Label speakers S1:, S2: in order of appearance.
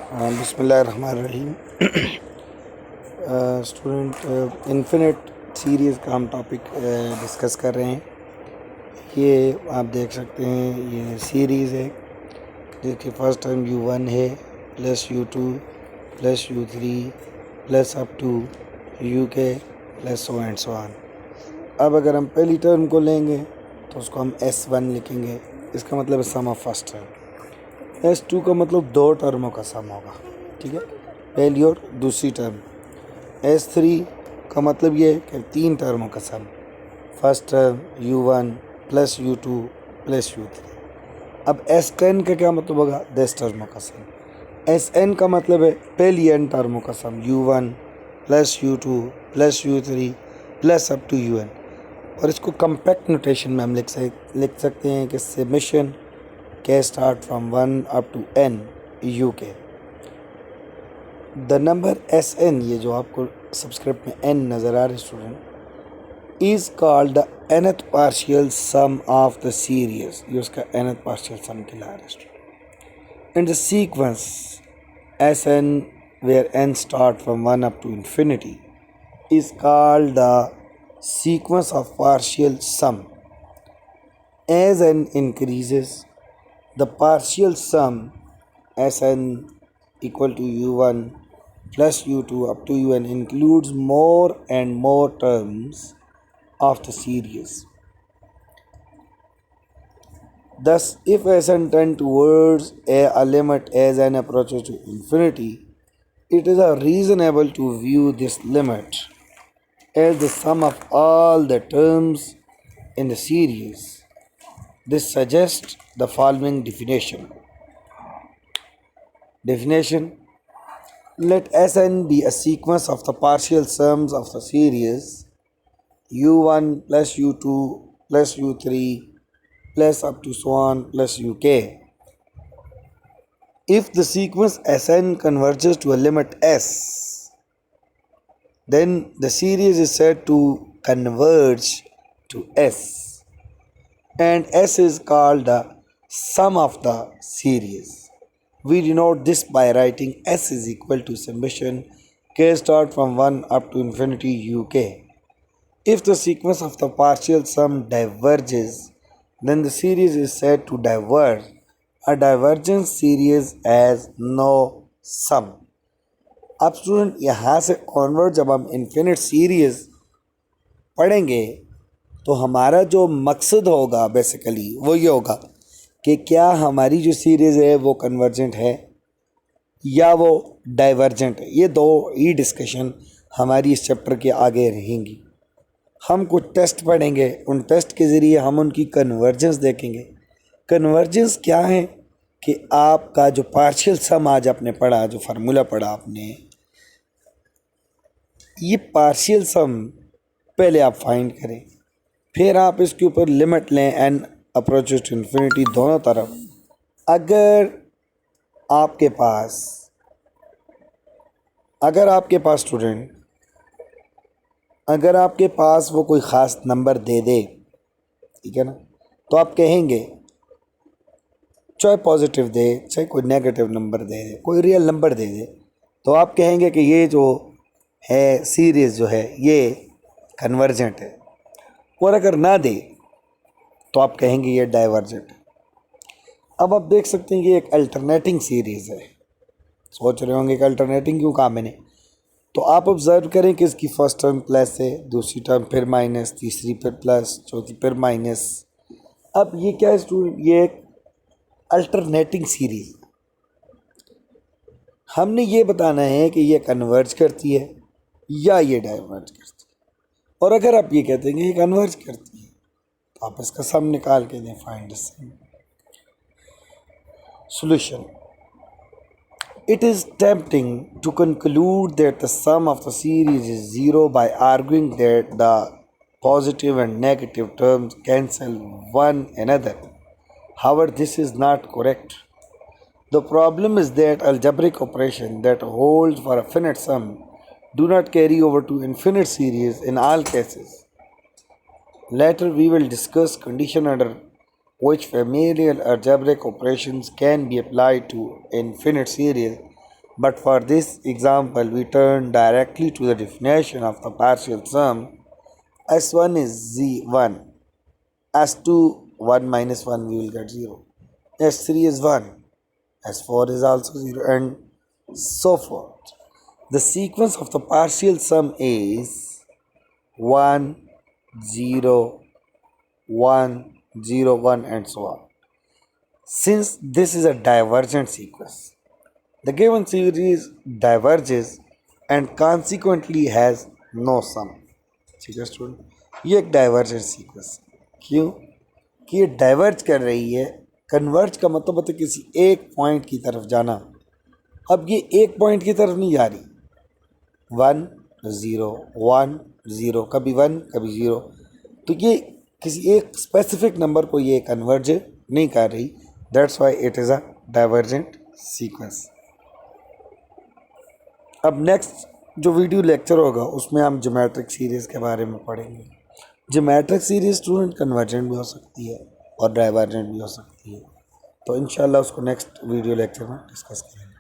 S1: بسم اللہ الرحمن الرحیم۔ اسٹوڈنٹ، انفینٹ سیریز کا ہم ٹاپک ڈسکس کر رہے ہیں۔ یہ آپ دیکھ سکتے ہیں، یہ سیریز ہے جس کی فرسٹ ٹرم U1 ہے plus U2 plus U3 plus up to UK plus so and so on. اب اگر ہم پہلی ٹرم کو لیں گے تو اس کو ہم S1 لکھیں گے، اس کا مطلب ہے سم آف فرسٹ ٹرم۔ S2 کا مطلب دو ٹرموں کا سم ہوگا، ٹھیک ہے، پہلی اور دوسری ٹرم۔ S3 کا مطلب یہ ہے کہ تین ٹرموں کا sum, first term U1 plus U2 plus U3۔ اب S10 کا کیا مطلب ہوگا؟ 10 ٹرموں کا سم۔ Sn کا مطلب ہے پہلی n ٹرموں کا sum, U1 plus U2 plus U3 plus up to UN۔ اور اس کو کمپیکٹ نوٹیشن میں ہم لکھ سکتے ہیں کہ summation K start from 1 up to n UK۔ The number Sn، یہ جو آپ کو سبسکرپٹ میں n نظر آ رہا ہے student, is called the nth partial sum of the series۔ یہ اس کا nth partial sum کہلا رہا ہے student. And the sequence Sn where n start from 1 up to infinity is called the sequence of partial sum۔ As n increases, the partial sum Sn equal to U1 plus U2 up to UN includes more and more terms of the series. Thus, if Sn tends towards a limit as n approaches to infinity, it is reasonable to view this limit as the sum of all the terms in the series. This suggests the following definition. Let Sn be a sequence of the partial sums of the series U1 plus U2 plus U3 plus up to so on plus UK. If the sequence Sn converges to a limit S, then the series is said to converge to S, and S is called the sum of the series. We denote this by writing S is equal to summation K start from 1 up to infinity UK. If the sequence of the partial sum diverges, then the series is said to diverge. A divergent series has no sum. اب student یہاں سے onward جب ہم infinite series پڑھیں گے تو ہمارا جو مقصد ہوگا بیسیکلی وہ یہ ہوگا کہ کیا ہماری جو سیریز ہے وہ کنورجنٹ ہے یا وہ ڈائیورجنٹ ہے۔ یہ دو ہی ڈسکشن ہماری اس چیپٹر کے آگے رہیں گی۔ ہم کچھ ٹیسٹ پڑھیں گے، ان ٹیسٹ کے ذریعے ہم ان کی کنورجنس دیکھیں گے۔ کنورجنس کیا ہے کہ آپ کا جو پارشل سم آج آپ نے پڑھا، جو فارمولا پڑھا آپ نے، یہ پارشل سم پہلے آپ فائنڈ کریں، پھر آپ اس کے اوپر لمٹ لیں n اپروچز ٹو انفینٹی دونوں طرف۔ اگر آپ کے پاس اسٹوڈنٹ اگر آپ کے پاس وہ کوئی خاص نمبر دے دے، ٹھیک ہے نا، تو آپ کہیں گے چاہے پازیٹیو دے چاہے کوئی نیگیٹو نمبر دے دے، کوئی ریئل نمبر دے دے، تو آپ کہیں گے کہ یہ جو ہے سیریز جو ہے یہ کنورجنٹ ہے۔ اور اگر نہ دے تو آپ کہیں گے یہ ڈائیورجنٹ ہے۔ اب آپ دیکھ سکتے ہیں کہ یہ ایک الٹرنیٹنگ سیریز ہے۔ سوچ رہے ہوں گے کہ الٹرنیٹنگ کیوں کہا میں نے، تو آپ آبزرو کریں کہ اس کی فرسٹ ٹرم پلس ہے، دوسری ٹرم پھر مائنس، تیسری پھر پلس، چوتھی پھر مائنس۔ اب یہ کیا ہے اسٹوڈنٹ؟ یہ ایک الٹرنیٹنگ سیریز۔ ہم نے یہ بتانا ہے کہ یہ کنورج کرتی ہے یا یہ ڈائیورج کرتی ہے، اور اگر آپ یہ کہتے ہیں کہ یہ کنورج کرتی ہے تو آپ اس کا سم نکال کے دیں، find the some. Solution: It is tempting to conclude that the sum of the series is zero by arguing that the positive and negative terms cancel one another. However, this is not correct. The problem is that algebraic operations that hold for a finite sum do not carry over to infinite series in all cases. Later, we will discuss conditions under which familial algebraic operations can be applied to infinite series But for this example, we turn directly to the definition of the partial sum. S1 is Z1. S2, 1 minus 1, we will get 0. S3 is 1. S4 is also 0, and so forth. The sequence of the partial sum is 1, 0, 1, 0, 1, and so on. Since this is a divergent sequence, the given series diverges and consequently has no sum. ٹھیک ہے student, یہ ایک divergent sequence کیوں کہ یہ diverge کر رہی ہے. کنورج کا مطلب ہوتا ہے کسی ایک پوائنٹ کی طرف جانا. اب یہ ایک پوائنٹ کی طرف نہیں جا رہی. 1 0 1 0، کبھی 1 کبھی 0، تو یہ کسی ایک اسپیسیفک نمبر کو یہ کنورج نہیں کر رہی. That's why it is a divergent sequence. اب نیکسٹ جو ویڈیو لیکچر ہوگا اس میں ہم جیومیٹرک سیریز کے بارے میں پڑھیں گے. جیومیٹرک سیریز اسٹوڈنٹ کنورجنٹ بھی ہو سکتی ہے اور ڈائیورجنٹ بھی ہو سکتی ہے. تو انشاءاللہ اس کو نیکسٹ ویڈیو لیکچر میں ڈسکس کریں گے.